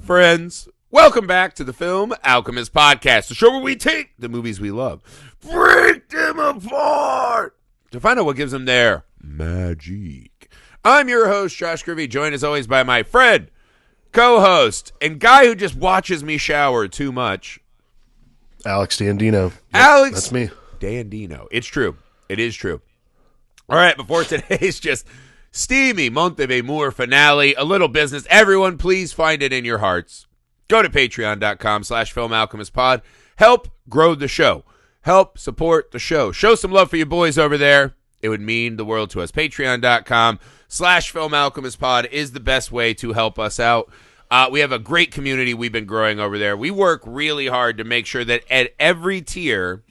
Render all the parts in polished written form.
friends. Welcome back to the Film Alchemist podcast, the show where we take the movies we love, break them apart to find out what gives them their magic. I'm your host, Josh Griffey, joined as always by my friend, co-host, and guy who just watches me shower too much, Alex Dandino. Alex, that's me. Dandino. It's true. It is true. All right, before today's just steamy Month of Amor finale, a little business. Everyone, please find it in your hearts. Go to patreon.com/filmalchemistpod. Help grow the show. Help support the show. Show some love for your boys over there. It would mean the world to us. Patreon.com/filmalchemistpod is the best way to help us out. We have a great community we've been growing over there. We work really hard to make sure that at every tier,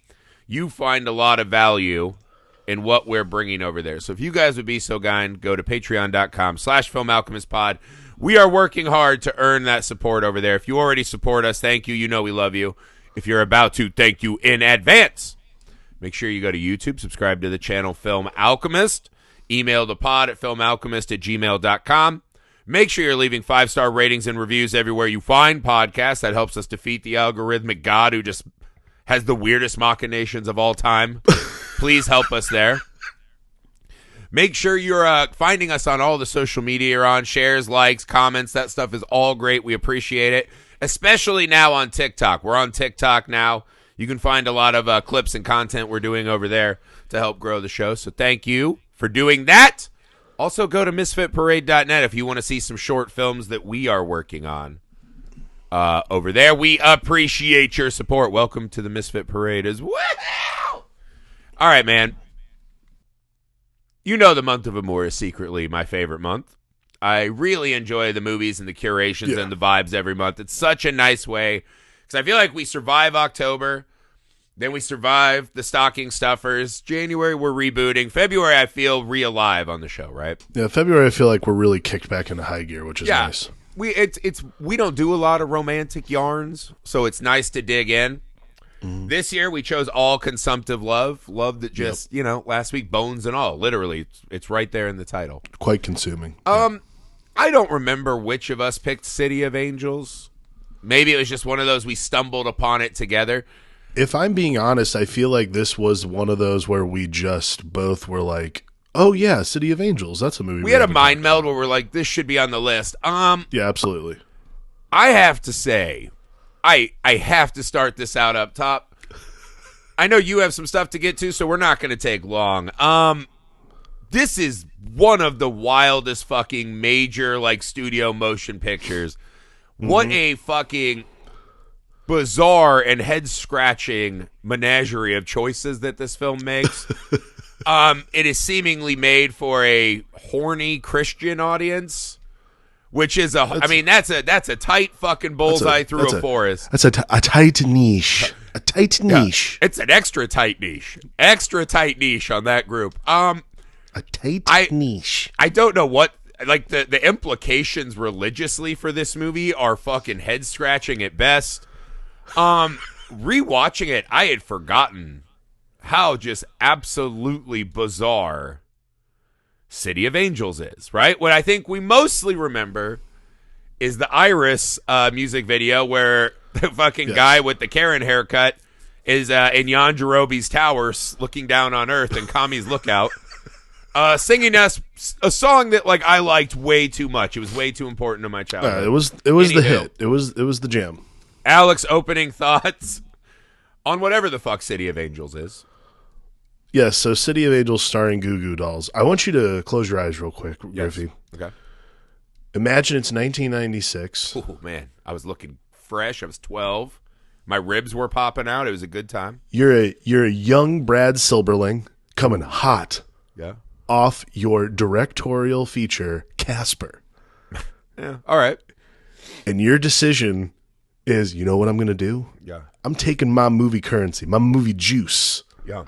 you find a lot of value in what we're bringing over there. So if you guys would be so kind, go to patreon.com/filmalchemistpod. We are working hard to earn that support over there. If you already support us, thank you. You know we love you. If you're about to, thank you in advance. Make sure you go to YouTube, subscribe to the channel Film Alchemist, email the pod at filmalchemist@gmail.com. Make sure you're leaving 5-star ratings and reviews everywhere you find podcasts. That helps us defeat the algorithmic god who just has the weirdest machinations of all time. Please help us there. Make sure you're finding us on all the social media you're on. Shares, likes, comments. That stuff is all great. We appreciate it, especially now on TikTok. We're on TikTok now. You can find a lot of clips and content we're doing over there to help grow the show. So thank you for doing that. Also, go to misfitparade.net if you want to see some short films that we are working on over there. We appreciate your support. Welcome to the Misfit Parade as well. All right, man. You know the month of Amor is secretly my favorite month. I really enjoy the movies and the curations and the vibes every month. It's such a nice way because I feel like we survive October, then we survive the stocking stuffers. January, we're rebooting. February, I feel re-alive on the show, right? Yeah, February, I feel like we're really kicked back into high gear, which is nice. We don't do a lot of romantic yarns, so it's nice to dig in. Mm-hmm. This year, we chose all consumptive love that just, last week, bones and all. Literally, it's right there in the title. Quite consuming. I don't remember which of us picked City of Angels. Maybe it was just one of those we stumbled upon it together. If I'm being honest, I feel like this was one of those where we just both were like, oh, yeah, City of Angels. That's a movie. We had a mind meld where we're like, this should be on the list. Yeah, absolutely. I have to say, I have to start this out up top. I know you have some stuff to get to, so we're not going to take long. This is one of the wildest fucking major, studio motion pictures. Mm-hmm. What a fucking bizarre and head-scratching menagerie of choices that this film makes. It is seemingly made for a horny Christian audience, which is that's a tight fucking bullseye through a forest. That's a tight niche. A tight niche. It's an extra tight niche. Extra tight niche on that group. A tight niche. I don't know what the implications religiously for this movie are fucking head-scratching at best. Rewatching it, I had forgotten how just absolutely bizarre City of Angels is, right? What I think we mostly remember is the Iris music video where the fucking guy with the Karen haircut is in Jan Jarobi's tower looking down on Earth in Kami's Lookout, singing us a song that I liked way too much. It was way too important to my childhood. It was the hit. It was the jam. Alex, opening thoughts on whatever the fuck City of Angels is. Yes, so City of Angels starring Goo Goo Dolls. I want you to close your eyes real quick, Griffey. Okay. Imagine it's 1996. Oh, man. I was looking fresh. I was 12. My ribs were popping out. It was a good time. You're a young Brad Silberling coming hot off your directorial feature, Casper. Yeah, all right. And your decision is, you know what I'm going to do? Yeah. I'm taking my movie currency, my movie juice. Yeah.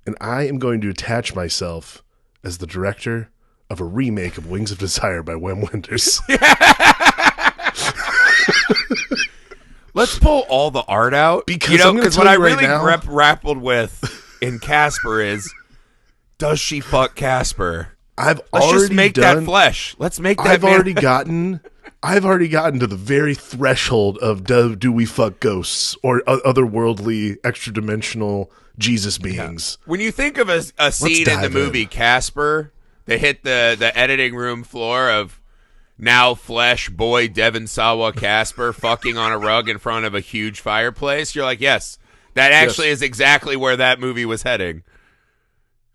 And I am going to attach myself as the director of a remake of Wings of Desire by Wim Wenders. Let's pull all the art out. Because what I really grappled with in Casper is, does she fuck Casper? Let's just make that flesh. Let's make that. I've already gotten I've already gotten to the very threshold of do we fuck ghosts or otherworldly, extra-dimensional Jesus beings. When you think of a scene in the movie Casper, they hit the editing room floor of now flesh boy Devon Sawa Casper fucking on a rug in front of a huge fireplace. You're like, yes, that actually is exactly where that movie was heading.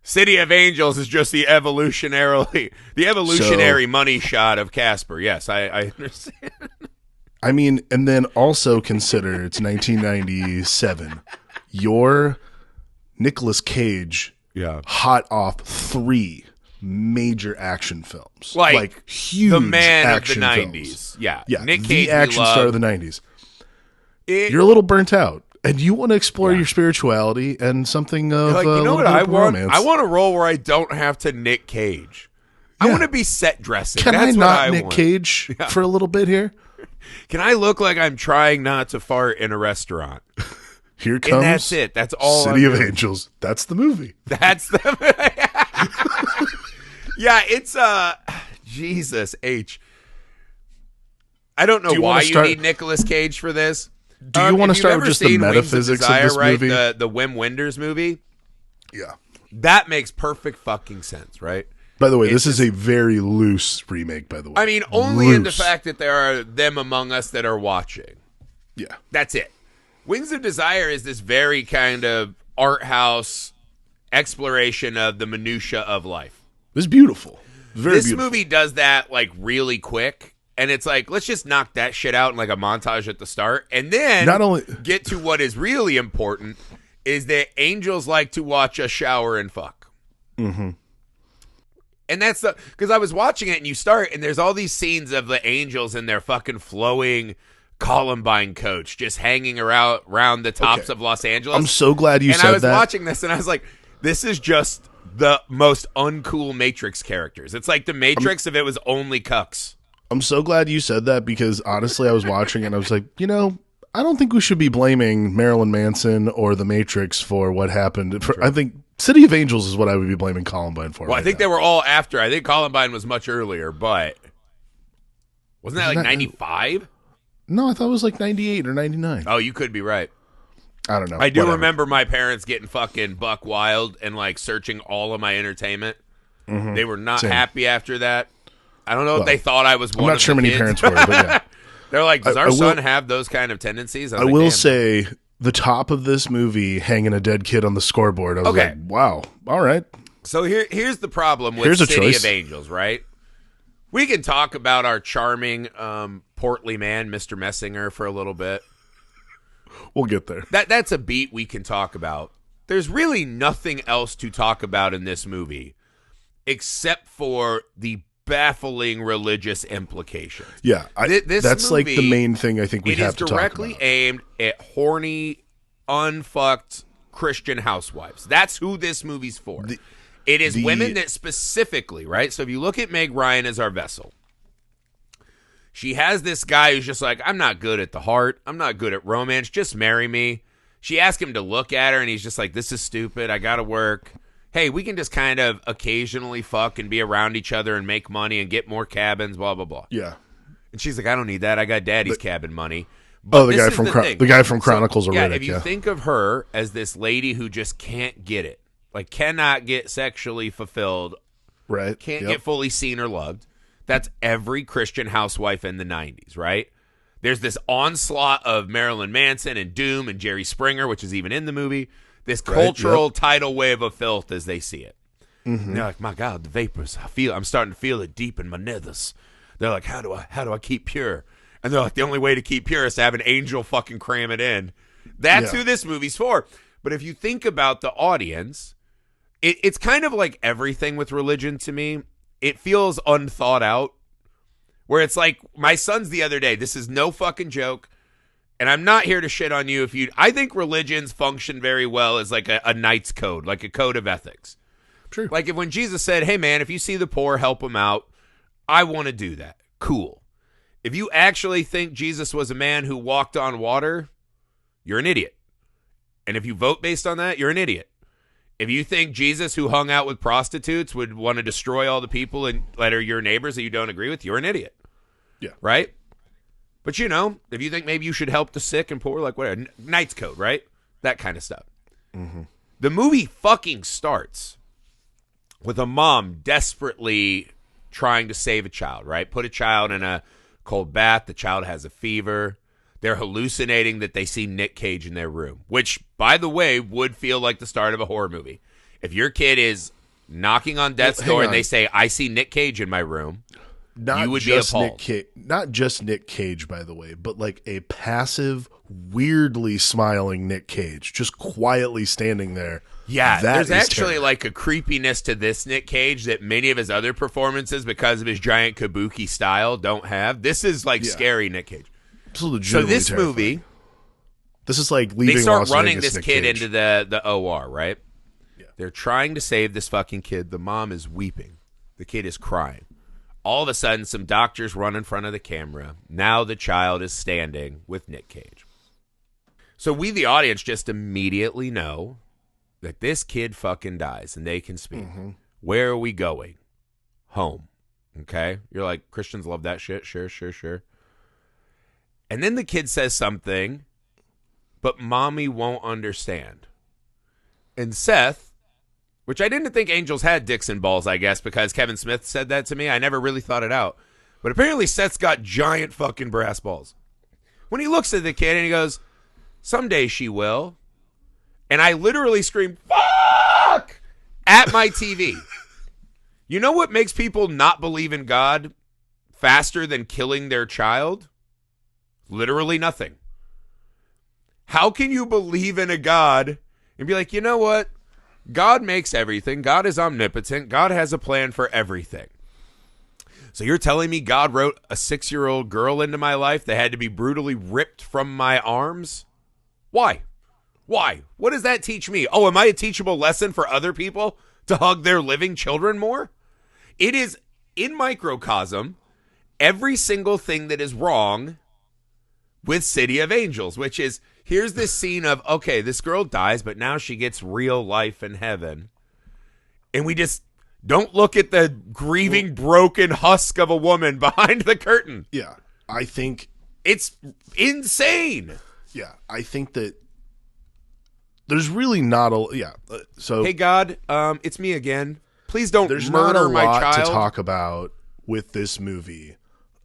City of Angels is just the evolutionary money shot of Casper. Yes, I understand. I mean, and then also consider it's 1997. Your Nicolas Cage hot off 3 major action films. Like huge the man action of the 90s. films. Yeah. Nick Cage, the action star of the 90s. You're a little burnt out. And you want to explore your spirituality and something of you know what I want? romance. I want a role where I don't have to Nick Cage. I want to be set dressing. Can That's I what not want. Nick Cage for a little bit here? Can I look like I'm trying not to fart in a restaurant? Here comes and that's it. That's all. City of Angels. That's the movie. That's the Yeah, it's Jesus H. I don't know why you need Nicolas Cage for this. Do you want to start with just the metaphysics of this movie? The Wim Wenders movie? Yeah. That makes perfect fucking sense, right? By the way, this is a very loose remake, by the way. I mean, only in the fact that there are them among us that are watching. Yeah. That's it. Wings of Desire is this very kind of art house exploration of the minutia of life. It's beautiful. Very beautiful. This movie does that like really quick. And it's like, let's just knock that shit out in like a montage at the start. And then get to what is really important is that angels like to watch us shower and fuck. Mm-hmm. And that's because I was watching it and you start and there's all these scenes of the angels in their fucking flowing Columbine coach just hanging around the tops of Los Angeles. I'm so glad you said that. And I was watching this and I was like, this is just the most uncool Matrix characters. It's like the Matrix if it was only cucks. I'm so glad you said that because honestly, I was watching and I was like, I don't think we should be blaming Marilyn Manson or The Matrix for what happened. I think City of Angels is what I would be blaming Columbine for. Well, I think they were all after. I think Columbine was much earlier, but wasn't that like 95? No, I thought it was like 98 or 99. Oh, you could be right. I don't know. I do remember my parents getting fucking buck wild and like searching all of my entertainment. Mm-hmm. They were not happy after that. I don't know if they thought I was one of the I'm not sure many kids. parents were, but yeah. They're like, does our son have those kind of tendencies? I will say the top of this movie hanging a dead kid on the scoreboard. I was like, wow. All right. So here's the problem with City of Angels, right? We can talk about our charming, portly man, Mr. Messinger, for a little bit. We'll get there. That's a beat we can talk about. There's really nothing else to talk about in this movie except for the baffling religious implications. Yeah, that's like the main thing I think we have to talk about. It is directly aimed at horny, unfucked Christian housewives. That's who this movie's for. It is women that specifically, right? So if you look at Meg Ryan as our vessel, she has this guy who's just like, I'm not good at the heart. I'm not good at romance. Just marry me. She asked him to look at her, and he's just like, this is stupid. I got to work. Hey, we can just kind of occasionally fuck and be around each other and make money and get more cabins, blah, blah, blah. Yeah. And she's like, I don't need that. I got daddy's cabin money. But the guy from Chronicles of Riddick. If you think of her as this lady who just can't get it, like cannot get sexually fulfilled, right? Can't get fully seen or loved. That's every Christian housewife in the 90s, right? There's this onslaught of Marilyn Manson and Doom and Jerry Springer, which is even in the movie. This cultural tidal wave of filth as they see it. Mm-hmm. And they're like, my God, the vapors. I'm starting to feel it deep in my nethers. They're like, how do I keep pure? And they're like, the only way to keep pure is to have an angel fucking cram it in. That's who this movie's for. But if you think about the audience, it's kind of like everything with religion to me. It feels unthought out. Where it's like, my son's the other day, this is no fucking joke. And I'm not here to shit on you I think religions function very well as like a knight's code, like a code of ethics. True. Like when Jesus said, hey man, if you see the poor, help them out. I want to do that. Cool. If you actually think Jesus was a man who walked on water, you're an idiot. And if you vote based on that, you're an idiot. If you think Jesus who hung out with prostitutes would want to destroy all the people and that are your neighbors that you don't agree with, you're an idiot. Yeah. Right? But if you think maybe you should help the sick and poor, like whatever, Knight's Code, right? That kind of stuff. Mm-hmm. The movie fucking starts with a mom desperately trying to save a child, right? Put a child in a cold bath. The child has a fever. They're hallucinating that they see Nick Cage in their room, which, by the way, would feel like the start of a horror movie. If your kid is knocking on death's door and they say, I see Nick Cage in my room, you would be appalled. Not just Nick Cage, by the way, but like a passive, weirdly smiling Nick Cage, just quietly standing there. Yeah, there's actually like a creepiness to this Nick Cage that many of his other performances, because of his giant kabuki style, don't have. This is like scary Nick Cage. So this terrifying. Movie, this is like leaving. They start Las running Vegas, this Nick kid Cage. into the OR, right? Yeah. They're trying to save this fucking kid. The mom is weeping. The kid is crying. All of a sudden, some doctors run in front of the camera. Now the child is standing with Nick Cage. So we, the audience, just immediately know that this kid fucking dies and they can speak. Mm-hmm. Where are we going? Home. Okay? You're like, Christians love that shit. Sure. And then the kid says something, but mommy won't understand. And Seth, which I didn't think angels had dicks and balls, I guess, because Kevin Smith said that to me. I never really thought it out. But apparently Seth's got giant fucking brass balls. When he looks at the kid and he goes, someday she will. And I literally screamed, fuck, at my TV. You know what makes people not believe in God faster than killing their child? Literally nothing. How can you believe in a God and be like, you know what? God makes everything. God is omnipotent. God has a plan for everything. So you're telling me God wrote a 6-year-old girl into my life that had to be brutally ripped from my arms? Why? What does that teach me? Oh, am I a teachable lesson for other people to hug their living children more? It is, in microcosm, every single thing that is wrong with City of Angels, which is, here's this scene of, okay, this girl dies, but now she gets real life in heaven. And we just don't look at the grieving, broken husk of a woman behind the curtain. Yeah, I think it's insane. Yeah, I think that there's really not a so hey God, it's me again. Please don't there's murder not a lot my child. To talk about with this movie,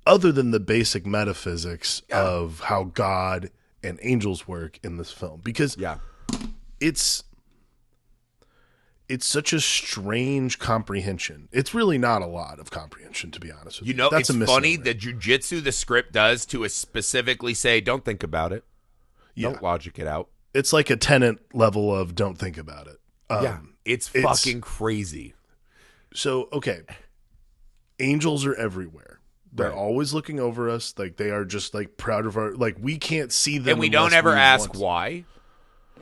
other than the basic metaphysics of how God and angels work in this film, because it's such a strange comprehension. It's really not a lot of comprehension, to be honest with you. That's it's funny the jujitsu the script does to specifically say, don't think about it. Don't logic it out. It's like a Tenet level of don't think about it. It's fucking crazy. So, okay. Angels are everywhere. They're always looking over us. Like, they are just, like, proud of our... Like, we can't see them. And we don't ever ask why.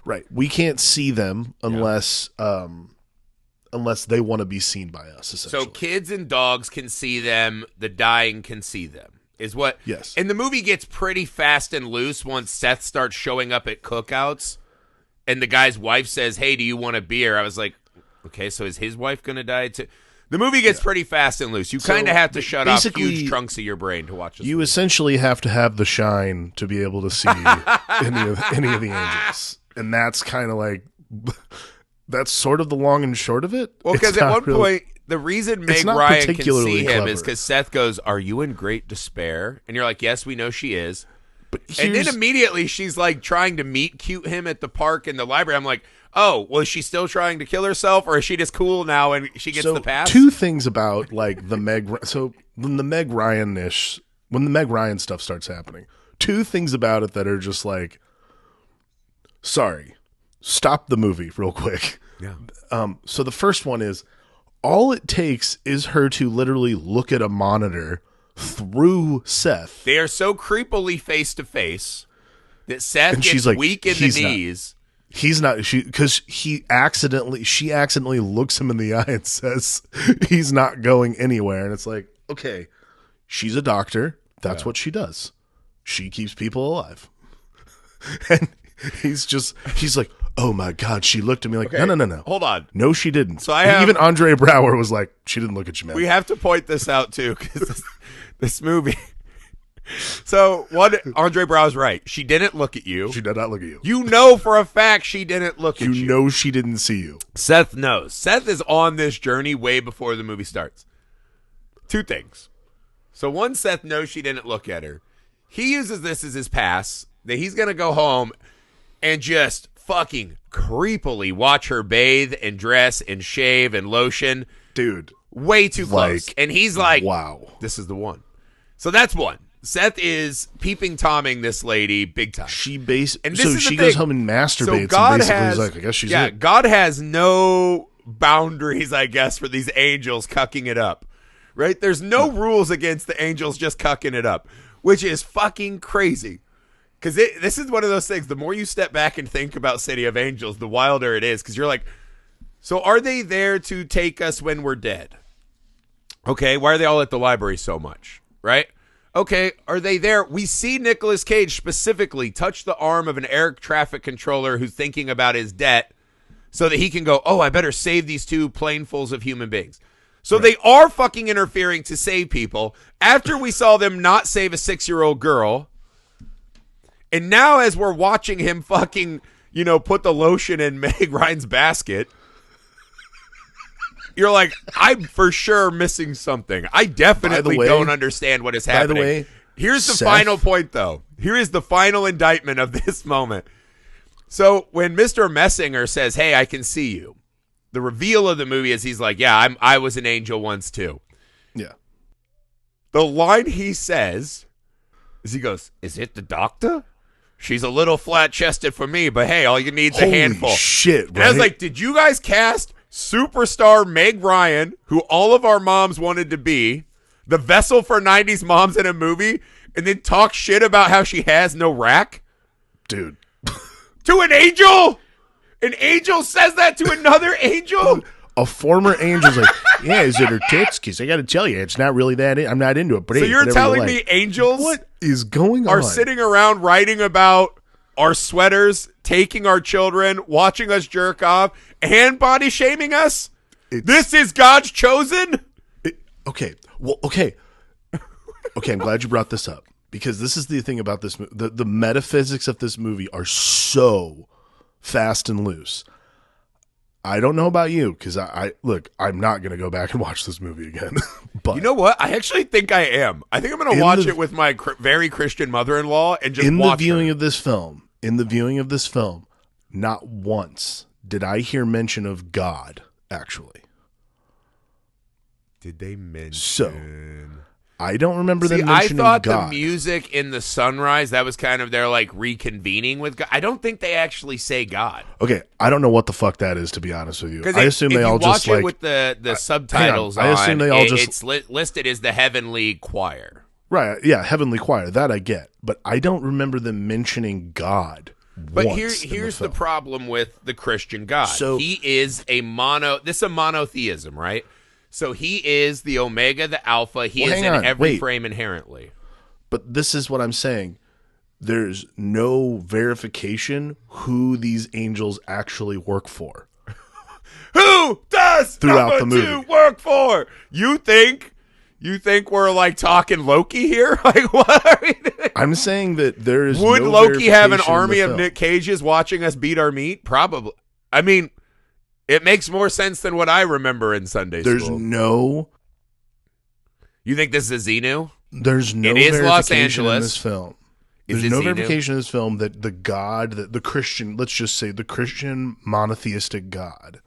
Right. We can't see them unless they want to be seen by us, essentially. So kids and dogs can see them. The dying can see them. Is what... Yes. And the movie gets pretty fast and loose once Seth starts showing up at cookouts. And the guy's wife says, hey, do you want a beer? I was like, okay, so is his wife going to die too? The movie gets pretty fast and loose. You kind of have to shut off huge chunks of your brain to watch this movie. Essentially have to have the shine to be able to see any of the angels. And that's kind of like... That's sort of the long and short of it. Well, because at one point, the reason Meg Ryan can see him is because Seth goes, are you in great despair? And you're like, yes, we know she is. And then immediately she's like trying to meet cute him at the park and the library. I'm like, oh, well, is she still trying to kill herself, or is she just cool now and she gets the pass? Two things about like the Meg. So when the Meg Ryan stuff starts happening, two things about it that are just like, sorry, stop the movie real quick. Yeah. So the first one is, all it takes is her to literally look at a monitor through Seth. They are so creepily face to face that Seth gets like, weak in the knees. He's not, because she accidentally looks him in the eye and says he's not going anywhere. And it's like, okay, she's a doctor. That's what she does. She keeps people alive. And he's like, oh my God, she looked at me like, no. Hold on. No, she didn't. So even Andre Brower was like, she didn't look at you, man. We have to point this out too, because this movie, So one, Andre Brau's right. She didn't look at you. She did not look at you. You know for a fact she didn't look at you. You know she didn't see you. Seth knows. Seth is on this journey way before the movie starts. Two things. So one, Seth knows she didn't look at her. He uses this as his pass that he's going to go home and just fucking creepily watch her bathe and dress and shave and lotion. Dude. Way too close. And he's like, wow, this is the one. So that's one. Seth is peeping Tomming this lady big time. She goes home and masturbates, so God and basically has, is like, I guess she's yeah, it. God has no boundaries, I guess, for these angels cucking it up. Right? There's no rules against the angels just cucking it up, which is fucking crazy. Because this is one of those things, the more you step back and think about City of Angels, the wilder it is. Because you're like, so are they there to take us when we're dead? Okay, why are they all at the library so much? Right? Okay, are they there? We see Nicolas Cage specifically touch the arm of an air traffic controller who's thinking about his debt so that he can go, oh, I better save these two planefuls of human beings. So they are fucking interfering to save people after we saw them not save a 6-year-old girl. And now as we're watching him fucking, put the lotion in Meg Ryan's basket, you're like, I'm for sure missing something. I definitely don't understand what is happening. By the way, here's the final point, though. Here is the final indictment of this moment. So when Mr. Messinger says, hey, I can see you, the reveal of the movie is he's like, yeah, I was an angel once, too. Yeah. The line he says is he goes, is it the doctor? She's a little flat-chested for me, but hey, all you need is a handful. Holy shit, right? And I was like, did you guys cast superstar Meg Ryan, who all of our moms wanted to be, the vessel for 90s moms in a movie, and then talk shit about how she has no rack? Dude. To an angel? An angel says that to another angel? A former angel's like, yeah, is it her tits? Because I got to tell you, it's not really that. I'm not into it. But so hey, you're telling you me like. angels What is going are on? sitting around writing about our sweaters, taking our children, watching us jerk off, and body shaming us? This is God's chosen? Okay. Well, okay. Okay, I'm glad you brought this up. Because this is the thing about this movie. The metaphysics of this movie are so fast and loose. I don't know about you, because I'm not going to go back and watch this movie again. But you know what? I actually think I am. I think I'm going to watch it with my very Christian mother-in-law and just watch the viewing of this film. In the viewing of this film, not once did I hear mention of God, actually. Did they mention? So, I don't remember them mentioning God. I thought the music in the sunrise, that was kind of their like reconvening with God. I don't think they actually say God. Okay, I don't know what the fuck that is, to be honest with you. I assume they all just watch it with the subtitles on. I assume they all it's listed as the Heavenly Choir. Right, yeah, Heavenly Choir, that I get. But I don't remember them mentioning God. But here's the problem with the Christian God. So, he is this is a monotheism, right? So he is the Omega, the Alpha. He is in every frame inherently. But this is what I'm saying. There's no verification who these angels actually work for. Who does throughout the movie 2 work for? You think we're like talking Loki here? Like what are we doing? I'm saying that there is Would no Loki have an verification army in of the film. Nick Cages watching us beat our meat? Probably. I mean, it makes more sense than what I remember in Sunday school. There's no. You think this is Xenu? There's no it is verification Los Angeles. in this film. There's no verification in this film that the God, the Christian, let's just say the Christian monotheistic God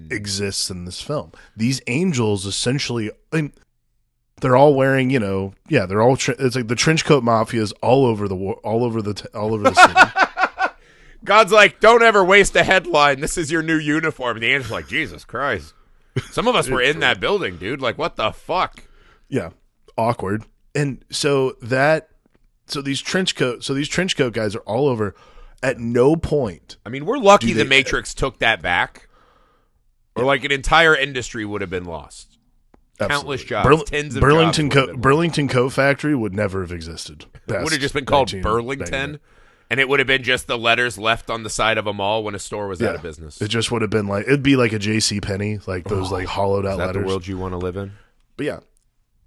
exists in this film. These angels essentially, they're all wearing, they're all. It's like the trench coat mafias all over the city. God's like, don't ever waste a headline. This is your new uniform. And the angel's like, Jesus Christ. Some of us were in that building, dude. Like, what the fuck? Yeah, awkward. And so these trench coat guys are all over. At no point. I mean, we're lucky the Matrix took that back, or like an entire industry would have been lost. Absolutely. Countless jobs, tens of Burlington Coat Factory would never have existed. It would have just been called Burlington. And it would have been just the letters left on the side of a mall when a store was out of business. It just would have been like, it'd be like a J.C. Penney, like those hollowed out letters. Is that the world you want to live in? But yeah,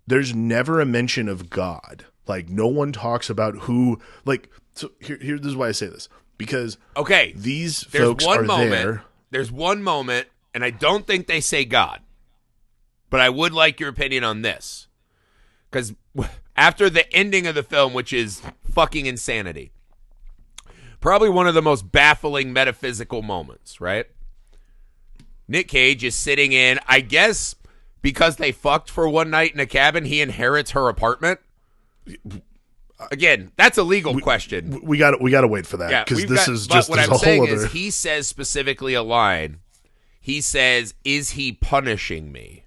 there's never a mention of God Like, no one talks about who, like, so here this is why I say this. Because okay, these there's folks one are moment, there. There's one moment, and I don't think they say God, but I would like your opinion on this. Because after the ending of the film, which is fucking insanity, probably one of the most baffling metaphysical moments, right? Nick Cage is sitting in, I guess, because they fucked for one night in a cabin, he inherits her apartment. Again, that's a legal question. We got to wait for that because this is just what I'm a saying whole other. is he says specifically a line. He says, "Is he punishing me?"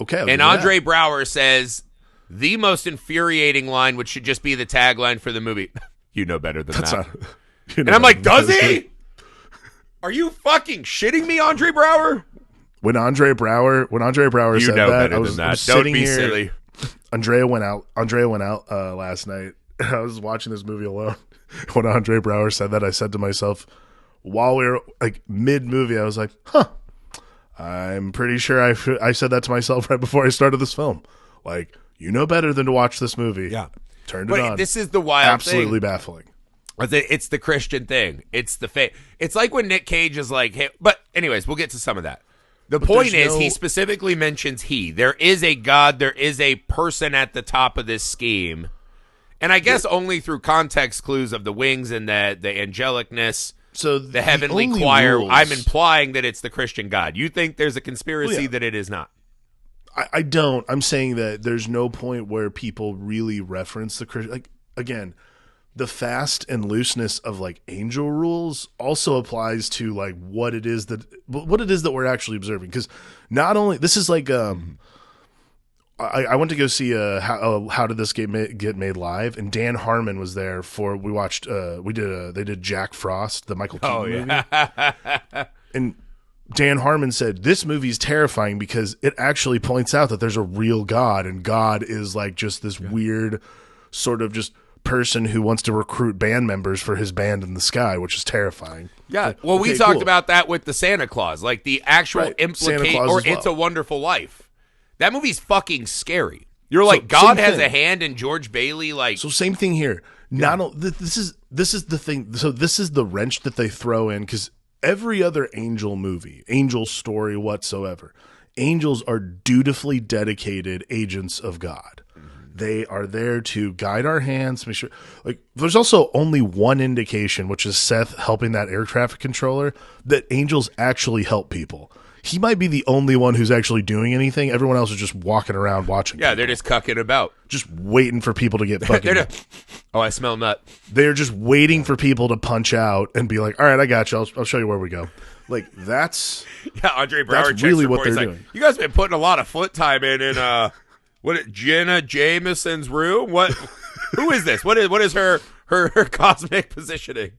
Okay, and Andre Braugher says the most infuriating line, which should just be the tagline for the movie. You know better than that. And I'm like, does he? Are you fucking shitting me, Andre Braugher? When Andre Braugher said that, I was Don't sitting be here. Silly. Andrea went out last night. I was watching this movie alone. When Andre Braugher said that, I said to myself, while we were like mid-movie, I was like, huh, I'm pretty sure I said that to myself right before I started this film. Like, you know better than to watch this movie. Yeah. Turned it on. This is the wild Absolutely thing. baffling. It's the Christian thing. It's the faith. It's like when Nick Cage is like, hey, but anyways, we'll get to some of that. The point is, he specifically mentions he. There is a God. There is a person at the top of this scheme. And I guess only through context clues of the wings and the angelicness, so the heavenly choir, I'm implying that it's the Christian God. You think there's a conspiracy that it is not? I don't. I'm saying that there's no point where people really reference the Christian. Like, again, the fast and looseness of like angel rules also applies to like what it is that we're actually observing. Because not only this is like I went to go see how did this get made live, and Dan Harmon was there for they did Jack Frost, the Michael Keaton movie, and Dan Harmon said this movie's terrifying because it actually points out that there's a real God, and God is like just this weird sort of just person who wants to recruit band members for his band in the sky, which is terrifying. Yeah, well, we talked about that with the Santa Claus, like the actual implication, or It's a Wonderful Life. That movie's fucking scary. You're like, God has a hand in George Bailey, like. So same thing here. This is the thing. So this is the wrench that they throw in, because every other angel movie, angel story whatsoever, angels are dutifully dedicated agents of God. They are there to guide our hands, make sure. Like, there's also only one indication, which is Seth helping that air traffic controller, that angels actually help people. He might be the only one who's actually doing anything. Everyone else is just walking around watching. Yeah, they're just cucking about. Just waiting for people to get fucking. Oh, I smell nut. They're just waiting for people to punch out and be like, all right, I got you. I'll show you where we go. Like, that's. Yeah, Andre Braugher that's really what they're doing. You guys have been putting a lot of foot time in Jenna Jameson's room? What? Who is this? What is her cosmic positioning?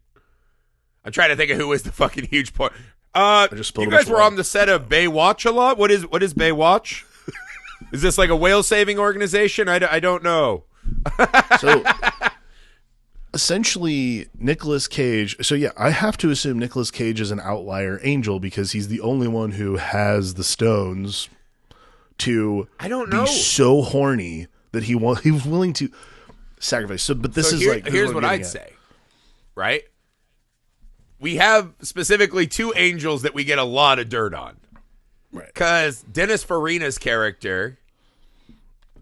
I'm trying to think of who is the fucking huge point. You guys were on the set of Baywatch a lot. What is Baywatch? Is this like a whale saving organization? I don't know. So essentially, Nicolas Cage. So yeah, I have to assume Nicolas Cage is an outlier angel because he's the only one who has the stones to be so horny that he was willing to sacrifice. So, but here's what I'd say, right? We have specifically two angels that we get a lot of dirt on, right? Because Dennis Farina's character.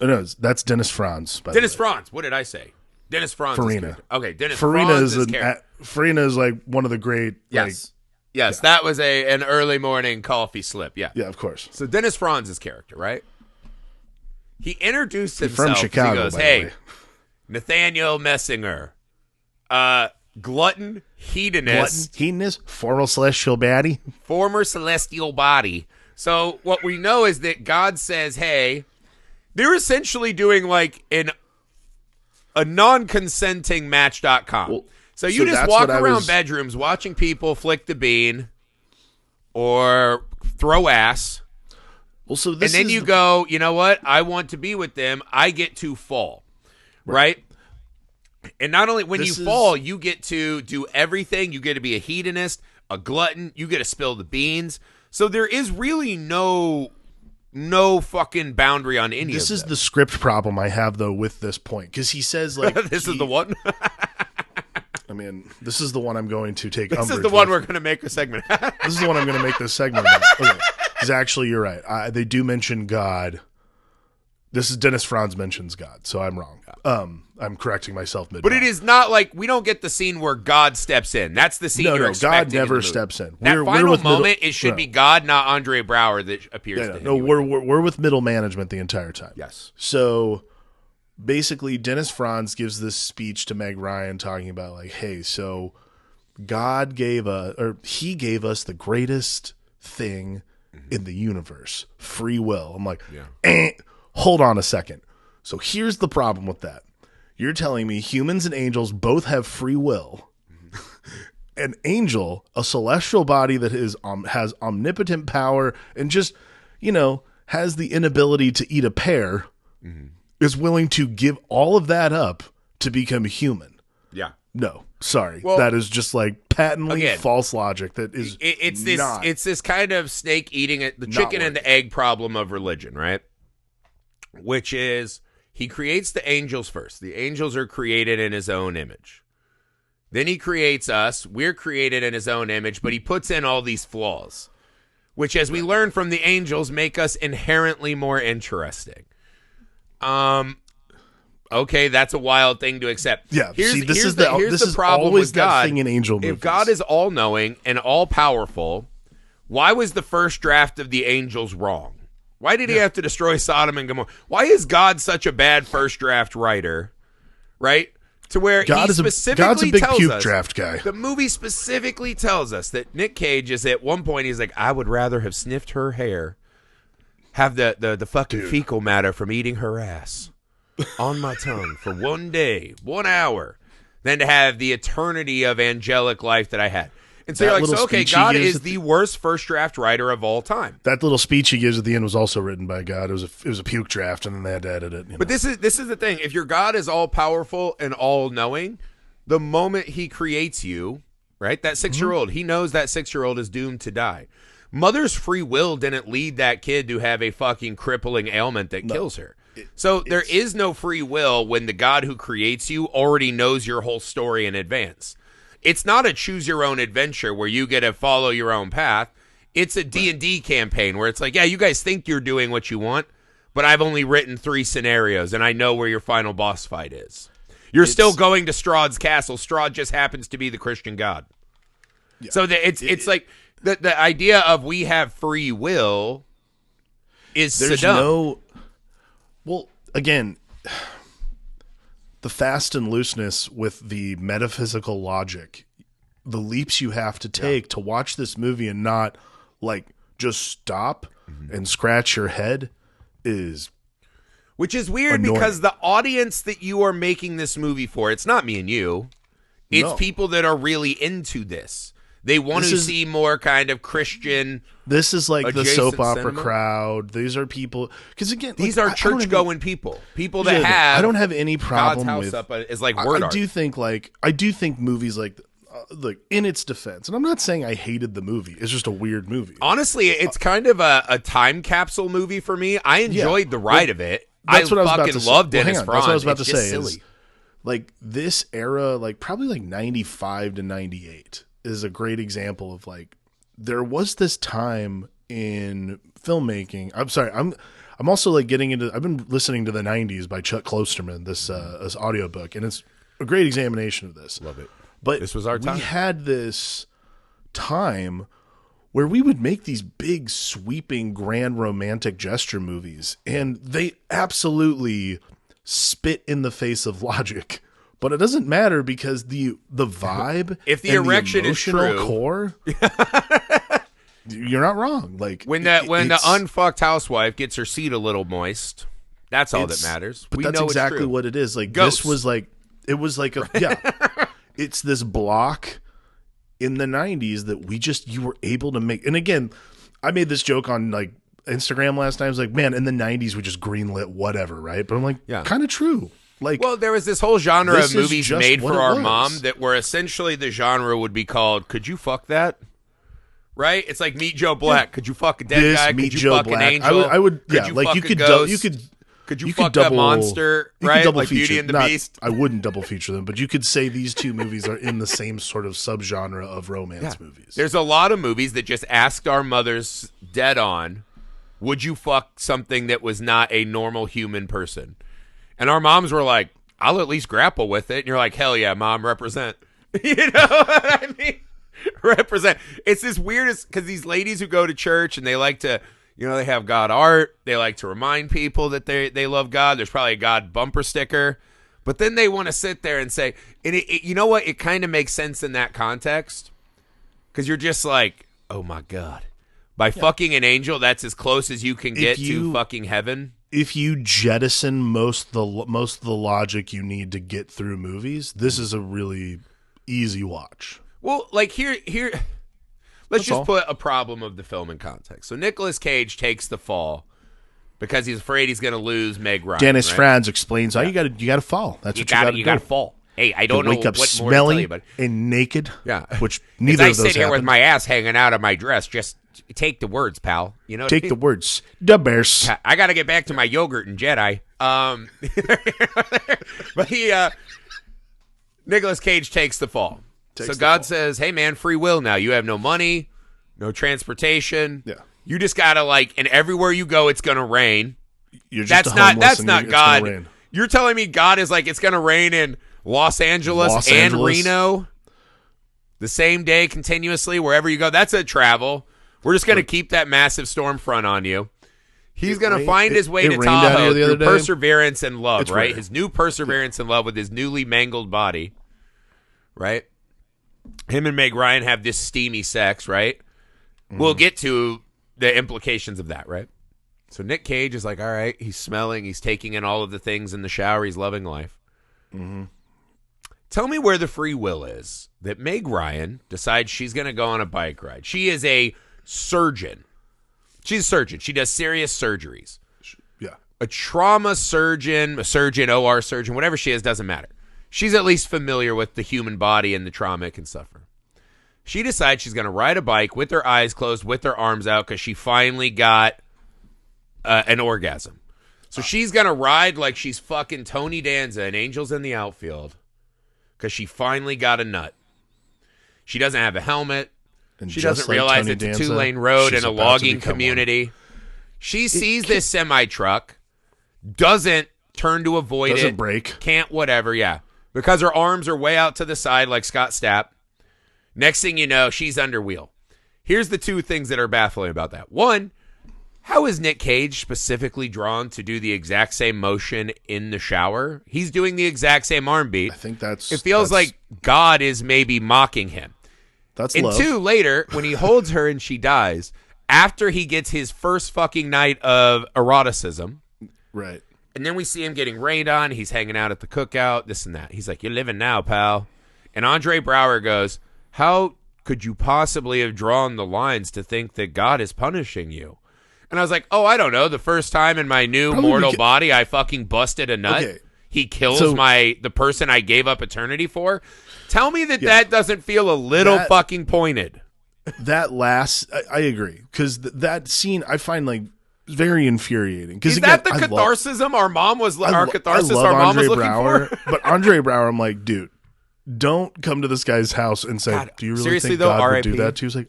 Oh, no, that's Dennis Franz. Dennis Franz. What did I say? Dennis Franz. Farina. Okay, Dennis Farina Franz. Farina is like one of the great. Yes. Yes, that was an early morning coffee slip. Yeah. Yeah, of course. So Dennis Franz's character, right? He introduced himself. From Chicago, he goes, by the hey, way. Nathaniel Messinger, glutton, hedonist, former celestial body. Former celestial body. So what we know is that God says, hey, they're essentially doing like a non-consenting Match.com. Well, so you just walk around bedrooms watching people flick the bean or throw ass. Well, so and then you go, you know what? I want to be with them. I get to fall. Right? And not only when you fall, you get to do everything. You get to be a hedonist, a glutton. You get to spill the beans. So there is really no no fucking boundary on any of This is them. the script problem I have though with this point, because he says like This is the one. I mean, this is the one I'm going to take. This is the one we're going to make a segment. This is the one I'm going to make this segment about. Okay. Because actually, you're right. They do mention God. This is Dennis Franz mentions God, so I'm wrong. I'm correcting myself mid. But it is not like we don't get the scene where God steps in. That's the scene you're expecting. God never in the movie. steps in. That final moment, it should be God, not Andre Brower, that appears to him. No, we're with middle management the entire time. Yes. So basically, Dennis Franz gives this speech to Meg Ryan talking about like, hey, so God gave he gave us the greatest thing in the universe, free will. I'm like, hold on a second. So here's the problem with that. You're telling me humans and angels both have free will. An angel, a celestial body that is has omnipotent power and just, has the inability to eat a pear, is willing to give all of that up to become human. Yeah. No, sorry. Well, that is just like patently false logic. That is it's this kind of snake eating it, the chicken and the egg problem of religion, right? Which is he creates the angels first. The angels are created in his own image. Then he creates us. We're created in his own image, but he puts in all these flaws, which, as we learn from the angels, make us inherently more interesting. Okay, that's a wild thing to accept. Yeah, here's the problem with God. Thing in angel movies. If God is all-knowing and all-powerful, why was the first draft of the angels wrong? Why did he have to destroy Sodom and Gomorrah? Why is God such a bad first draft writer? Right? To where God's a big puke draft guy. The movie specifically tells us that Nick Cage is at one point, he's like, I would rather have sniffed her hair, have the fucking fecal matter from eating her ass on my tongue for 1 day, 1 hour, than to have the eternity of angelic life that I had. And so you're like, so, okay, God is the worst first draft writer of all time. That little speech he gives at the end was also written by God. It was a puke draft, and then they had to edit it. But this is the thing. If your God is all powerful and all knowing, the moment he creates you, right, that 6-year-old, he knows that 6-year-old is doomed to die. Mother's free will didn't lead that kid to have a fucking crippling ailment that kills her. So there is no free will when the God who creates you already knows your whole story in advance. It's not a choose your own adventure where you get to follow your own path. It's a D&D campaign where it's like, yeah, you guys think you're doing what you want, but I've only written 3 scenarios and I know where your final boss fight is. You're still going to Strahd's castle. Strahd just happens to be the Christian God. Yeah. So it's like the idea of we have free will is Saddam. Well, again, the fast and looseness with the metaphysical logic, the leaps you have to take to watch this movie and not like just stop and scratch your head is which is weird annoying. Because the audience that you are making this movie for, it's not me and you. It's people that are really into this. They want to see more kind of Christian. This is like the soap opera crowd. These are people because again, these are church-going people that have. I don't have any problem God's house with. Up is like word art. I do think movies like in its defense, and I'm not saying I hated the movie. It's just a weird movie. Honestly, it's kind of a time capsule movie for me. I enjoyed the ride of it. That's what I was about to say. Loved Dennis Franz. That's what I was about to say. Silly. Like this era, like probably like 95 to 98. Is a great example of like there was this time in filmmaking. I'm sorry, I'm also like getting into. I've been listening to the '90s by Chuck Klosterman, this audiobook, and it's a great examination of this. Love it. But this was our time. We had this time where we would make these big, sweeping, grand romantic gesture movies, and they absolutely spit in the face of logic. But it doesn't matter because the vibe, if the erection is true, core, you're not wrong. Like when the unfucked housewife gets her seat a little moist, that's all that matters. But that's exactly what it is. Like Ghosts. This was like it was like it's this block in the 90s that you were able to make. And again, I made this joke on like Instagram last night. I was like, man, in the 90s we just greenlit whatever, right? But I'm like, kind of true. Like, well, there was this whole genre of movies made for our mom that were essentially the genre would be called "Could you fuck that?" right? It's like Meet Joe Black. Could you fuck a dead This guy? Meet Could you Joe fuck Black. an angel? I would Could yeah, you like fuck you a could ghost? Could you fuck a monster, right? Double Like feature, Beauty and the not, Beast? I wouldn't double feature them, but you could say these two movies are in the same sort of subgenre of romance movies. There's a lot of movies that just asked our mothers dead on, would you fuck something that was not a normal human person? And our moms were like, I'll at least grapple with it. And you're like, hell yeah, mom, represent. You know what I mean? Represent. It's this weirdest, because these ladies who go to church and they like to, you know, they have God art. They like to remind people that they love God. There's probably a God bumper sticker. But then they want to sit there and say, and you know what? It kind of makes sense in that context. Because you're just like, oh my God. By fucking an angel, that's as close as you can get to fucking heaven. If you jettison most of the logic you need to get through movies, this is a really easy watch. Well, like here let's just put a problem of the film in context. So Nicolas Cage takes the fall because he's afraid he's going to lose Meg Ryan. Dennis Franz explains, you got to fall. That's what you got to fall. Hey, I don't know wake up what smelly more to tell you, but and naked. Yeah, which neither of those I sit here happen. with my ass hanging out of my dress. Just take the words, pal. You know, take the words. The bears. I got to get back to my yogurt and Jedi. But Nicolas Cage takes the fall. So God says, "Hey, man, free will now. You have no money, no transportation. Yeah, you just gotta and everywhere you go, it's gonna rain. You're just that's not God. You're telling me God is like it's gonna rain in Los Angeles and Reno the same day continuously wherever you go. That's a travel. We're just going to keep that massive storm front on you. He's going to find his way to Tahoe through perseverance and love, right? His new perseverance and love with his newly mangled body, right? Him and Meg Ryan have this steamy sex, right? We'll get to the implications of that, right? So Nick Cage is like, all right, he's smelling, he's taking in all of the things in the shower, he's loving life. Tell me where the free will is that Meg Ryan decides she's going to go on a bike ride. She is a surgeon. She's a surgeon. She does serious surgeries. Yeah. A trauma surgeon, OR surgeon, whatever she is, doesn't matter. She's at least familiar with the human body and the trauma it can suffer. She decides she's going to ride a bike with her eyes closed, with her arms out, because she finally got an orgasm. So she's going to ride like she's fucking Tony Danza and Angels in the Outfield because she finally got a nut. She doesn't have a helmet. And she doesn't realize Tony it's a two-lane road in a logging community. She sees this semi-truck, doesn't turn to avoid it. Doesn't brake. Can't whatever, yeah. Because her arms are way out to the side like Scott Stapp. Next thing you know, she's under wheel. Here's the two things that are baffling about that. One, how is Nick Cage specifically drawn to do the exact same motion in the shower? He's doing the exact same arm beat. I think it feels like God is maybe mocking him. That's and love. two, later, when he holds her and she dies, after he gets his first fucking night of eroticism. Right. And then we see him getting rained on. He's hanging out at the cookout, this and that. He's like, you're living now, pal. And Andre Braugher goes, how could you possibly have drawn the lines to think that God is punishing you? And I was like, oh, I don't know. The first time in my new mortal body, I fucking busted a nut. Okay. He kills the person I gave up eternity for. Tell me that doesn't feel a little fucking pointed. That last, I agree. Because that scene, I find like very infuriating. Is that the catharsis our mom was looking for? But Andre Braugher, I'm like, dude, don't come to this guy's house and say, God, do you really think God would do that to you? He's like,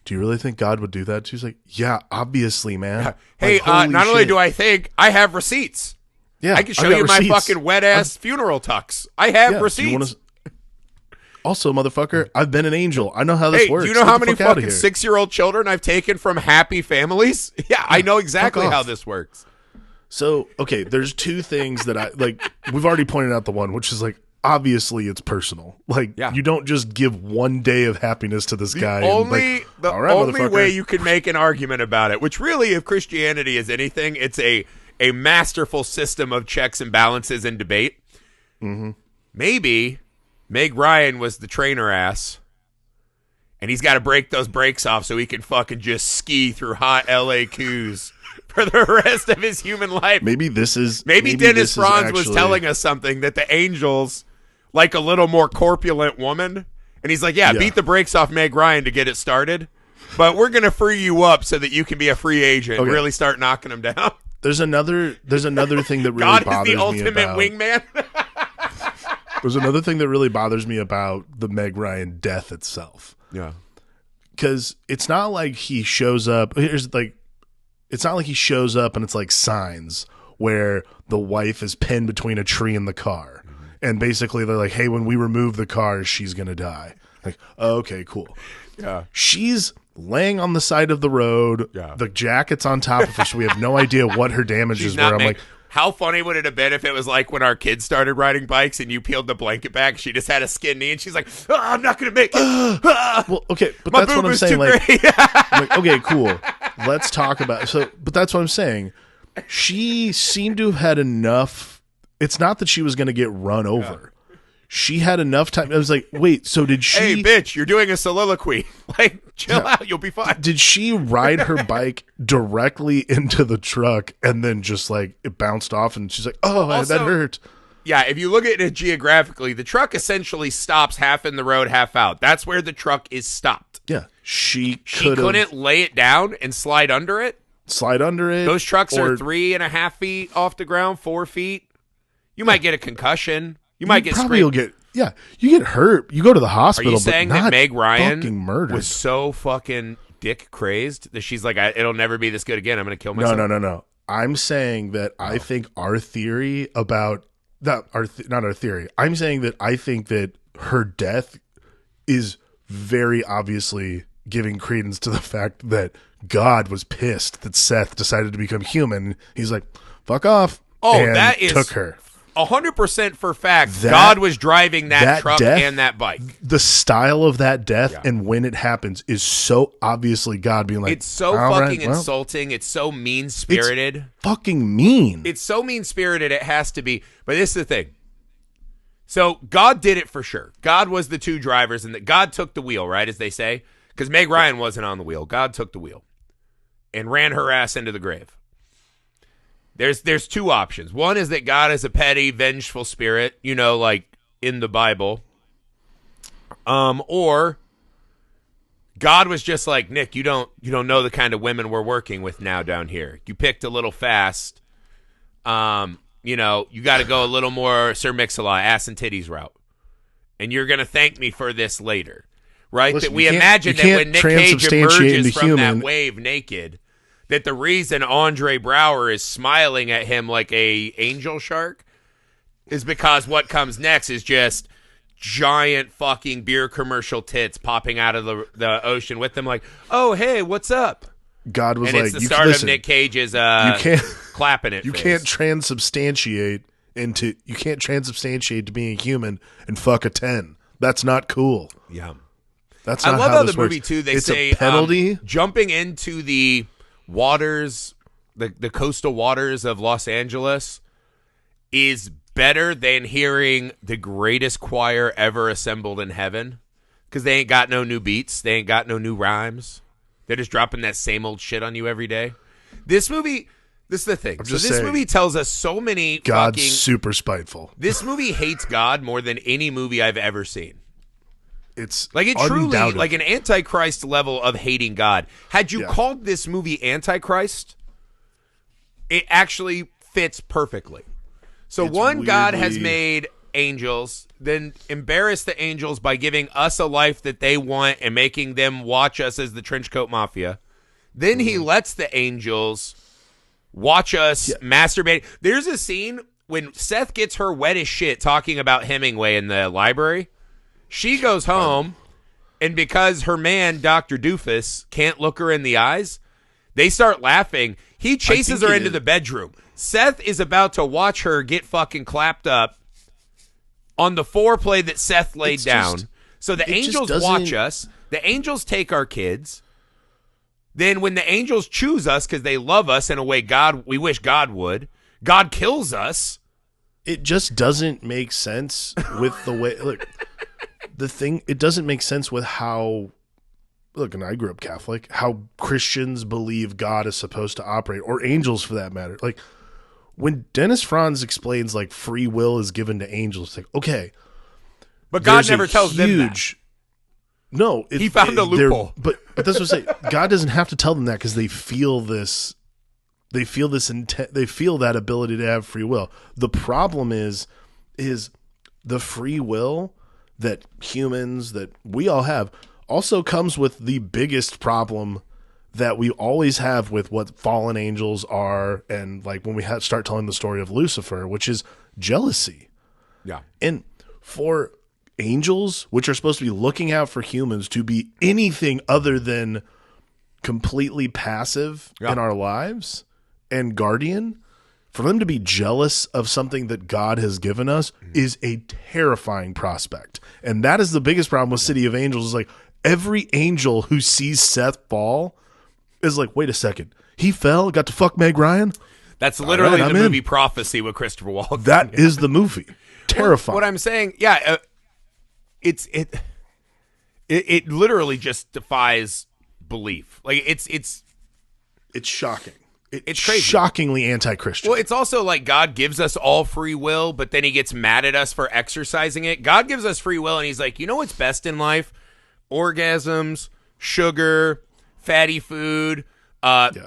do you really think God would do that to you? He's like, yeah, obviously, man. Hey, not only do I think, I have receipts. Yeah, I can show you my fucking wet-ass funeral tux. I have receipts. Also, motherfucker, I've been an angel. I know how this works. Do you know how many fucking 6-year-old children I've taken from happy families? Yeah, I know exactly how this works. So, okay, there's two things that I like. We've already pointed out the one, which is like, obviously it's personal. Like, you don't just give one day of happiness to this guy. The only way you can make an argument about it, which really, if Christianity is anything, it's a masterful system of checks and balances and debate. Maybe Meg Ryan was the trainer ass, and he's got to break those brakes off so he can fucking just ski through hot LA coups for the rest of his human life. Maybe Dennis Franz was telling us something, that the angels like a little more corpulent woman, and he's like, beat the brakes off Meg Ryan to get it started. but we're gonna free you up so that you can be a free agent. Okay. Really start knocking them down. There's another thing that really God bothers is the me ultimate about. wingman. There's another thing that really bothers me about the Meg Ryan death itself. Yeah. Because it's not like he shows up. It's not like he shows up and it's like Signs where the wife is pinned between a tree and the car, and basically they're like, "Hey, when we remove the car, she's gonna die." Like, oh, okay, cool. Yeah. She's laying on the side of the road. Yeah. The jacket's on top of her, so we have no idea what her damages were. I'm like, how funny would it have been if it was like when our kids started riding bikes and you peeled the blanket back, she just had a skin knee and she's like, oh, I'm not going to make it. well, okay, but My that's what boob I'm is saying. too Like, great. I'm like, okay, cool. Let's talk about but that's what I'm saying. She seemed to have had enough. It's not that she was going to get run over. She had enough time. I was like, wait, so did she? Hey, bitch, you're doing a soliloquy. Like, chill out. You'll be fine. Did she ride her bike directly into the truck and then just like it bounced off and she's like, oh, Also, that hurt. Yeah, if you look at it geographically, the truck essentially stops half in the road, half out. That's where the truck is stopped. Yeah. She couldn't lay it down and slide under it. Slide under it. Those trucks are 3.5 feet off the ground, 4 feet. You might get a concussion. You might get probably scraped. you'll get you get hurt. You go to the Are hospital. you saying but that not Meg Ryan fucking murdered? was so fucking dick crazed that she's like, it'll never be this good again. I'm going to kill myself? No. I'm saying that I think our theory about that not our theory. I'm saying that I think that her death is very obviously giving credence to the fact that God was pissed that Seth decided to become human. He's like, fuck off. Oh, and that is took her. 100% for fact. God was driving that truck death, and that bike. The style of that death and when it happens is so obviously God being like, it's so fucking insulting. It's so mean-spirited. It's fucking mean. It's so mean-spirited it has to be. But this is the thing. So God did it for sure. God was the two drivers, and God took the wheel, right, as they say? Because Meg Ryan wasn't on the wheel. God took the wheel and ran her ass into the grave. There's two options. One is that God is a petty, vengeful spirit, like in the Bible. Or God was just like, Nick, you don't know the kind of women we're working with now down here. You picked a little fast. You got to go a little more Sir Mix-a-Lot, ass and titties route. And you're going to thank me for this later. Right? Listen, that we imagine that when Nick Cage emerges from that wave naked, that the reason Andre Braugher is smiling at him like a angel shark is because what comes next is just giant fucking beer commercial tits popping out of the ocean with them like, oh, hey, what's up? God was and like, it's the start of Nick Cage's clapping it. You can't transubstantiate to being human and fuck a 10. That's not cool. Yeah. That's not I love how how this the movie works. too. They it's say a penalty. Jumping into the waters, the coastal waters of Los Angeles is better than hearing the greatest choir ever assembled in heaven, because they ain't got no new beats. They ain't got no new rhymes. They're just dropping that same old shit on you every day. This movie, this is the thing. So this movie tells us so many God's super spiteful. This movie hates God more than any movie I've ever seen. It's like it undoubted. truly like an Antichrist level of hating God. Had you called this movie Antichrist, it actually fits perfectly. So God has made angels, then embarrassed the angels by giving us a life that they want and making them watch us as the Trenchcoat Mafia. Then he lets the angels watch us masturbate. There's a scene when Seth gets her wet as shit talking about Hemingway in the library. She goes home, and because her man, Dr. Doofus, can't look her in the eyes, they start laughing. He chases her into the bedroom. Seth is about to watch her get fucking clapped up on the foreplay that Seth laid down. So the angels watch us. The angels take our kids. Then when the angels choose us because they love us in a way we wish God would, God kills us. It just doesn't make sense with the way... Look, it doesn't make sense with how... Look, and I grew up Catholic, how Christians believe God is supposed to operate, or angels for that matter. Like, when Dennis Franz explains, like, free will is given to angels, it's like, okay. But God never tells them that. No, he found a loophole. But that's what I'm saying. God doesn't have to tell them that because they feel this. They feel this intent. They feel that ability to have free will. The problem is the free will that humans, that we all have, also comes with the biggest problem that we always have with what fallen angels are, and like when we start telling the story of Lucifer, which is jealousy. Yeah, and for angels, which are supposed to be looking out for humans, to be anything other than completely passive in our lives and guardian, for them to be jealous of something that God has given us is a terrifying prospect. And that is the biggest problem with City of Angels, is like every angel who sees Seth fall is like, wait a second, he fell, got to fuck Meg Ryan? That's literally the movie Prophecy with Christopher Walken. That is the movie. Terrifying. What I'm saying, it literally just defies belief. Like it's shocking. It's crazy. Shockingly anti-Christian. Well, it's also like God gives us all free will, but then he gets mad at us for exercising it. God gives us free will, and he's like, you know what's best in life? Orgasms, sugar, fatty food,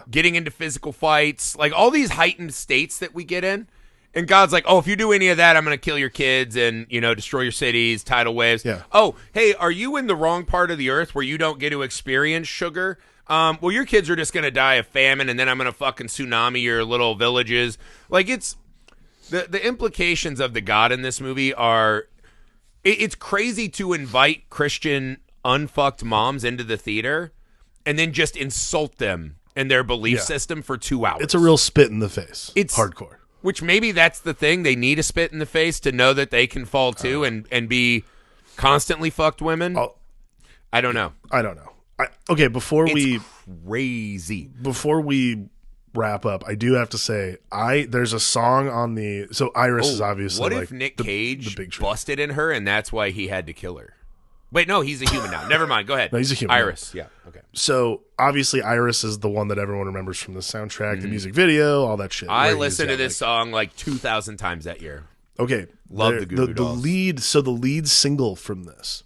getting into physical fights, like all these heightened states that we get in. And God's like, oh, if you do any of that, I'm going to kill your kids and, destroy your cities, tidal waves. Yeah. Oh, hey, are you in the wrong part of the earth where you don't get to experience sugar? Well, your kids are just going to die of famine, and then I'm going to fucking tsunami your little villages. Like, it's the implications of the God in this movie are, it's crazy to invite Christian unfucked moms into the theater and then just insult them and their belief system for 2 hours. It's a real spit in the face. It's hardcore. Which maybe that's the thing. They need a spit in the face to know that they can fall too and be constantly fucked women. I don't know. Okay, before we wrap up, I do have to say, there's a song on the, so Iris is obviously what like if Nick Cage the big busted in her and that's why he had to kill her? Wait, no, he's a human now. Never mind. Go ahead. No, he's a human. Iris. Yeah. Okay. So obviously Iris is the one that everyone remembers from the soundtrack, the music video, all that shit. I listened to this song like 2,000 times that year. Okay. Love the Goo Goo Dolls. The lead single from this,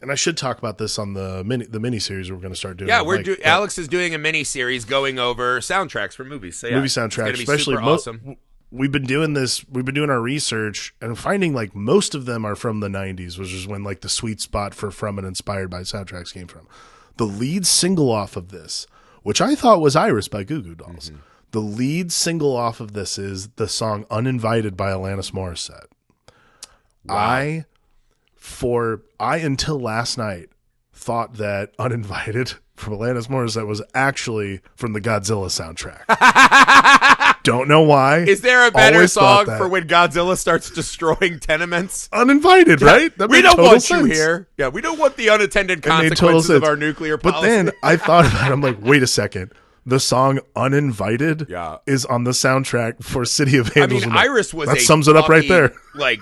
and I should talk about this on the mini series we're going to start doing. Yeah, Alex is doing a mini series going over soundtracks for movies. So movie soundtracks, especially awesome. We've been doing our research and finding like most of them are from the 90s, which is when like the sweet spot for From and Inspired by soundtracks came from. The lead single off of this, which I thought was Iris by Goo Goo Dolls. Mm-hmm. The lead single off of this is the song Uninvited by Alanis Morissette. Wow. I until last night thought that Uninvited from Alanis Morissette was actually from the Godzilla soundtrack. Don't know why. Is there a better song for when Godzilla starts destroying tenements? Uninvited, right? We don't want you here. Yeah, we don't want the unattended consequences of our nuclear policy. But then I thought about it. I'm like, wait a second. The song Uninvited is on the soundtrack for City of Angels. I mean, Iris was that sums it up right there. Like,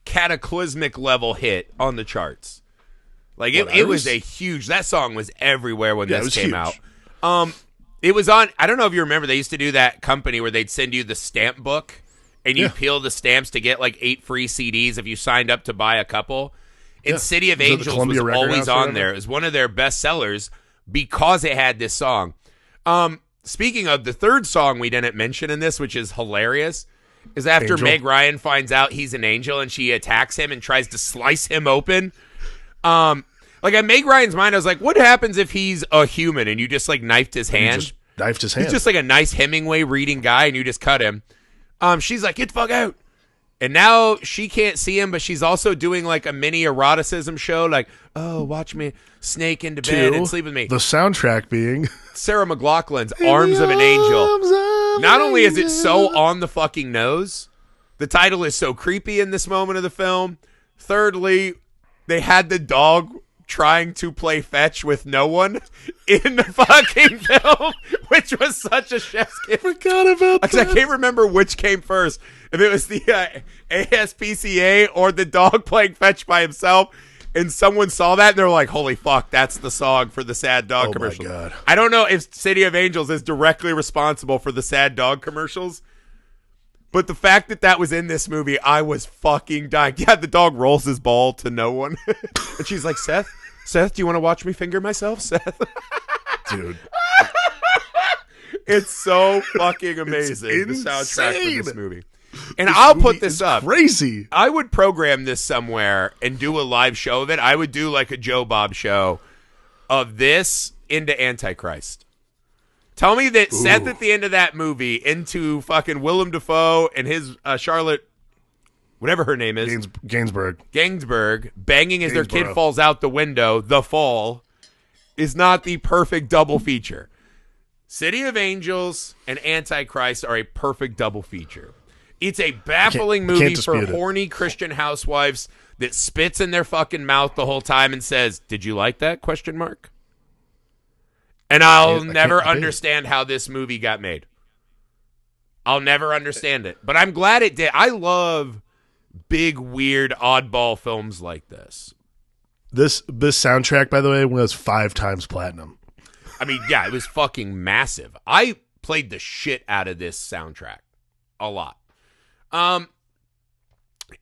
cataclysmic level hit on the charts. Like, it was a huge... That song was everywhere when this came out. It was on... I don't know if you remember, they used to do that company where they'd send you the stamp book, and you'd peel the stamps to get, like, 8 free CDs if you signed up to buy a couple. And City of Angels was always on there. It was one of their best sellers because it had this song. Speaking of, the third song we didn't mention in this, which is hilarious, is after Meg Ryan finds out he's an angel and she attacks him and tries to slice him open. Like, at Meg Ryan's mind, I was like, what happens if he's a human and you just, like, knifed his hand? He's just, like, a nice Hemingway reading guy and you just cut him. She's like, get the fuck out. And now she can't see him, but she's also doing, like, a mini eroticism show. Like, oh, watch me snake into bed and sleep with me. The soundtrack being Sarah McLachlan's Arms of an Angel. Not only is it so on the fucking nose, the title is so creepy in this moment of the film. Thirdly, they had the dog trying to play fetch with no one in the fucking film, which was such a chef's kiss. I forgot about that. I can't remember which came first. If it was the ASPCA or the dog playing fetch by himself, and someone saw that and they're like, holy fuck, that's the song for the sad dog commercial. My God. I don't know if City of Angels is directly responsible for the sad dog commercials, but the fact that that was in this movie, I was fucking dying. Yeah, the dog rolls his ball to no one. And she's like, Seth, Seth, do you want to watch me finger myself, Seth? Dude. It's so fucking amazing. It's the soundtrack for insane. this movie. And I'll put this up. Crazy. I would program this somewhere and do a live show of it. I would do like a Joe Bob show of this into Antichrist. Tell me that Seth at the end of that movie into fucking Willem Dafoe and his Charlotte, whatever her name is, Gainsbourg, banging as their kid falls out the window, The Fall, is not the perfect double feature. City of Angels and Antichrist are a perfect double feature. It's a baffling movie for horny Christian housewives that spits in their fucking mouth the whole time and says, "Did you like that?" ? And I'll never understand how this movie got made. I'll never understand it. But I'm glad it did. I love big, weird, oddball films like this. This soundtrack, by the way, was 5 times platinum. I mean, yeah, it was fucking massive. I played the shit out of this soundtrack. A lot.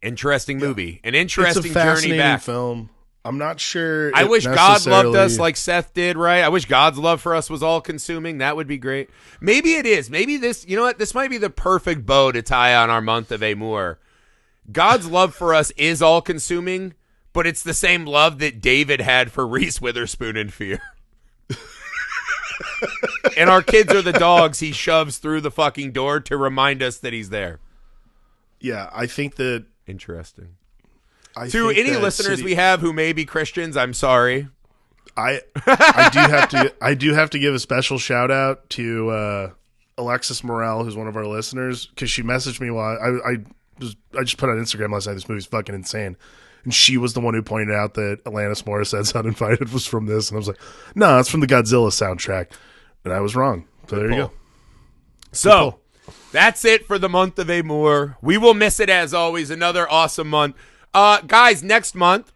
Interesting movie. An interesting it's a fascinating journey back. Film. I'm not sure. I wish God loved us like Seth did, right? I wish God's love for us was all consuming. That would be great. Maybe it is. Maybe this, you know what? This might be the perfect bow to tie on our month of Amour. God's love for us is all consuming, but it's the same love that David had for Reese Witherspoon in Fear. And our kids are the dogs he shoves through the fucking door to remind us that he's there. Yeah, I think that... Interesting. To any listeners we have who may be Christians, I'm sorry. I do have to give a special shout out to Alexis Morel, who's one of our listeners, because she messaged me while I just put on Instagram last night, this movie's fucking insane. And she was the one who pointed out that Alanis Morissette's Uninvited was from this. And I was like, no, it's from the Godzilla soundtrack. And I was wrong. So there you go. So that's it for the month of Amour. We will miss it as always. Another awesome month. Guys, next month,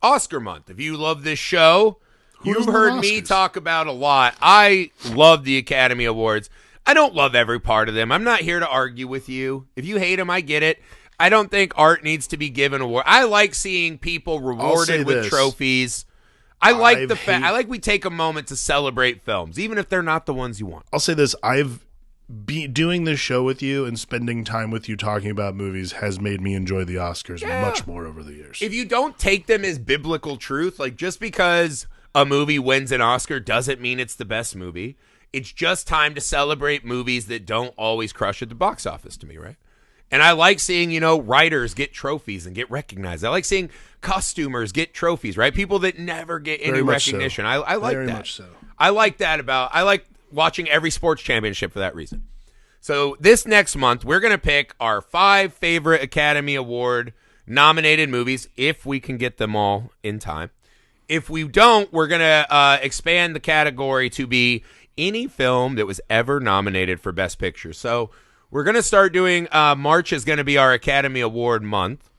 Oscar month. If you love this show, you've heard me talk about a lot. I love the Academy Awards. I don't love every part of them. I'm not here to argue with you. If you hate them, I get it. I don't think art needs to be given awards. I like seeing people rewarded with trophies. I like the fact. I like we take a moment to celebrate films, even if they're not the ones you want. I'll say this: doing this show with you and spending time with you talking about movies has made me enjoy the Oscars much more over the years. If you don't take them as biblical truth, like just because a movie wins an Oscar doesn't mean it's the best movie. It's just time to celebrate movies that don't always crush at the box office to me, right? And I like seeing, writers get trophies and get recognized. I like seeing costumers get trophies, right? People that never get any recognition. So. I like Very that. Much so. I like that I like watching every sports championship for that reason. So this next month, we're going to pick our 5 favorite Academy Award nominated movies, if we can get them all in time. If we don't, we're going to expand the category to be any film that was ever nominated for Best Picture. So we're going to start doing, March is going to be our Academy Award month.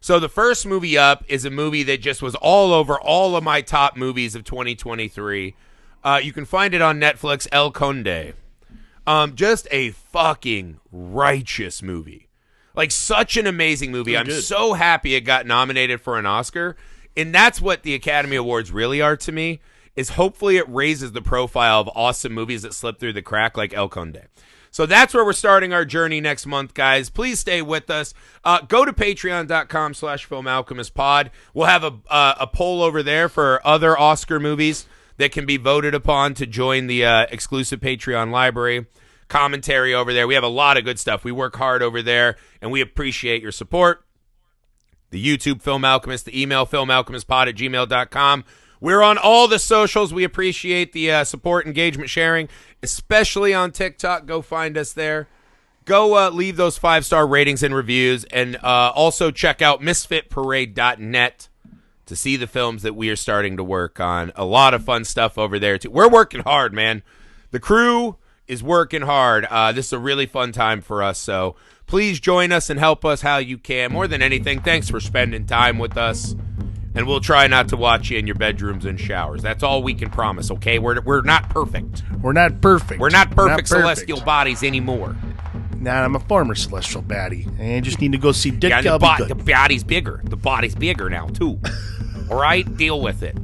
So the first movie up is a movie that just was all over all of my top movies of 2023. You can find it on Netflix, El Conde. Just a fucking righteous movie. Like, such an amazing movie. I'm so happy it got nominated for an Oscar. And that's what the Academy Awards really are to me, is hopefully it raises the profile of awesome movies that slip through the crack like El Conde. So that's where we're starting our journey next month, guys. Please stay with us. Go to patreon.com/filmalchemistpod. We'll have a poll over there for other Oscar movies that can be voted upon to join the exclusive Patreon library. Commentary over there. We have a lot of good stuff. We work hard over there, and we appreciate your support. The YouTube Film Alchemist, the email filmalchemistpod@gmail.com. We're on all the socials. We appreciate the support, engagement, sharing, especially on TikTok. Go find us there. Go leave those 5-star ratings and reviews, and also check out misfitparade.net to see the films that we are starting to work on. A lot of fun stuff over there, too. We're working hard, man. The crew is working hard. This is a really fun time for us, so please join us and help us how you can. More than anything, thanks for spending time with us. And we'll try not to watch you in your bedrooms and showers. That's all we can promise, okay? We're not perfect. We're not perfect. We're not perfect celestial bodies anymore. Nah, I'm a former celestial baddie. I just need to go see Dick. Yeah, the body's bigger. The body's bigger now, too. All right? Deal with it.